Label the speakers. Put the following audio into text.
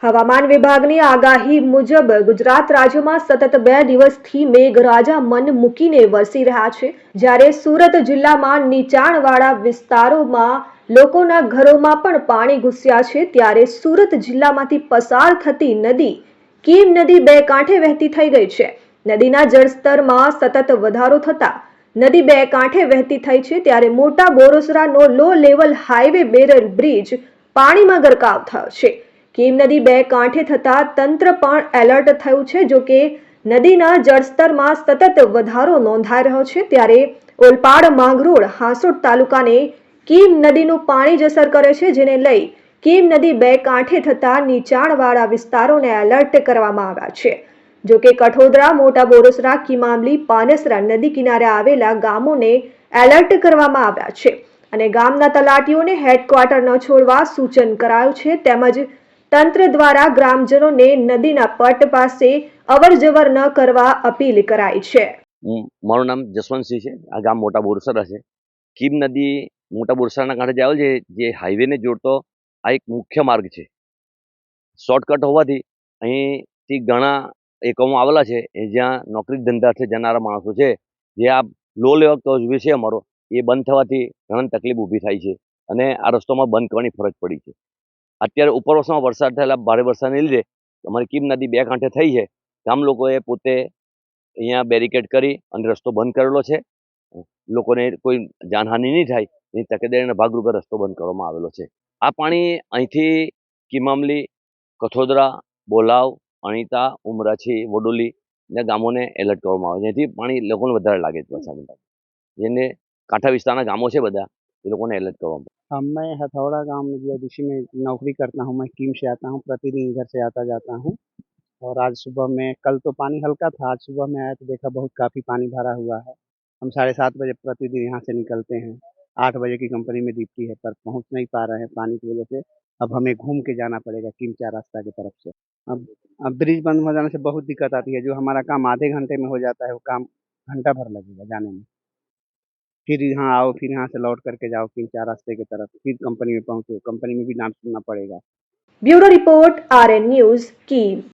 Speaker 1: હવામાન વિભાગની આગાહી મુજબ ગુજરાત રાજ્યમાં સતત 2 દિવસથી મેઘરાજા મન મૂકીને વરસી રહ્યા છે, જ્યારે સુરત જિલ્લામાં નીચાણવાળા વિસ્તારોમાં લોકોના ઘરોમાં પણ પાણી ઘૂસ્યા છે। ત્યારે સુરત જિલ્લામાંથી પસાર થતી નદી કીમ નદી બે કાંઠે વહેતી થઈ ગઈ છે। નદીના જળસ્તરમાં સતત વધારો થતા નદી બે કાંઠે વહેતી થઈ છે। ત્યારે મોટા બોરસરાનો low level highway bearer bridge પાણીમાં ગરકાવ થયો છે। કીમ નદી બે કાંઠે થતા તંત્ર પણ એલર્ટ થયું છે। જો કે નદીના જળસ્તરમાં સતત વધારો નોંધાઈ રહ્યો છે, ત્યારે ઓલપાડ, માંગરોળ, હાંસોટ તાલુકાને કીમ નદીનું પાણી જ અસર કરે છે, જેને લઈ કીમ નદી બે કાંઠે થતા નીચાણવાળા વિસ્તારોને એલર્ટ કરવામાં આવ્યા છે। જો કે કઠોદરા, મોટા બોરસરા, કીમામલી, પાનસરા નદી કિનારે આવેલા ગામોને એલર્ટ કરવામાં આવ્યા છે અને ગામના તલાટીઓને હેડક્વાર્ટર ન છોડવા સૂચન કરાયું છે। તેમજ તંત્ર દ્વારા ગ્રામજનોને નદીના પટ પાસે અવરજવર ન કરવા અપીલ કરાઈ છે।
Speaker 2: મારું નામ જસવંતસિંહ છે। આ ગામ મોટા બોરસરા છે। કીમ નદી મોટા બોરસરાના કાંઠે જે આવેલ છે, જે હાઈવેને જોડતો આ એક મુખ્ય માર્ગ છે। શોર્ટકટ હોવાથી અહીંથી ઘણા એકમો આવેલા છે, જ્યાં નોકરી ધંધાથી જનારા માણસો છે, જે આ લો લેવલ કોઝવે છે અમારો, એ બંધ થવાથી ઘણી તકલીફ ઊભી થાય છે અને આ રસ્તોમાં બંધ કરવાની ફરજ પડી છે। અત્યારે ઉપરવાસમાં વરસાદ થયેલા ભારે વરસાદને લીધે અમારી કીમ નદી બે કાંઠે થઈ છે। ગામ લોકોએ પોતે અહીંયા બેરિકેડ કરી અને રસ્તો બંધ કરેલો છે। લોકોને કોઈ જાનહાનિ નહીં થાય એની તકેદારીના ભાગરૂપે રસ્તો બંધ કરવામાં આવેલો છે। આ પાણી અહીંથી કીમામલી, કઠોદરા, બોલાવ, અણીતા, ઉમરાછી, વડોલી ના ગામોને એલર્ટ કરવામાં આવે છે। જેથી પાણી લોકોને વધારે લાગે છે વરસાદની, જેને કાંઠા વિસ્તારના ગામો છે બધા, એ લોકોને एलर्ट કરવામાં।
Speaker 3: मैं हथौड़ा गांव में जीआईडीसी में नौकरी करता हूं। मैं कीम से आता हूं, प्रतिदिन इधर से आता जाता हूं। और आज सुबह में, कल तो पानी हल्का था, आज सुबह में आया तो देखा बहुत काफ़ी पानी भरा हुआ है। हम 7:30 बजे प्रतिदिन यहाँ से निकलते हैं। 8 बजे की कंपनी में ड्यूटी है, पर पहुँच नहीं पा रहे हैं पानी की वजह से। अब हमें घूम के जाना पड़ेगा कीम 4 रास्ता की तरफ से। अब ब्रिज बंद हो जाने से बहुत दिक्कत आती है। जो हमारा काम आधे घंटे में हो जाता है, वो काम घंटा भर लगेगा जाने में। फिर यहाँ आओ, फिर यहाँ से लौट करके जाओ कीम 4 रास्ते की तरफ, फिर कंपनी में पहुँचो, कंपनी में भी डांट सुनना पड़ेगा।
Speaker 1: Bureau report, RN news, कीम।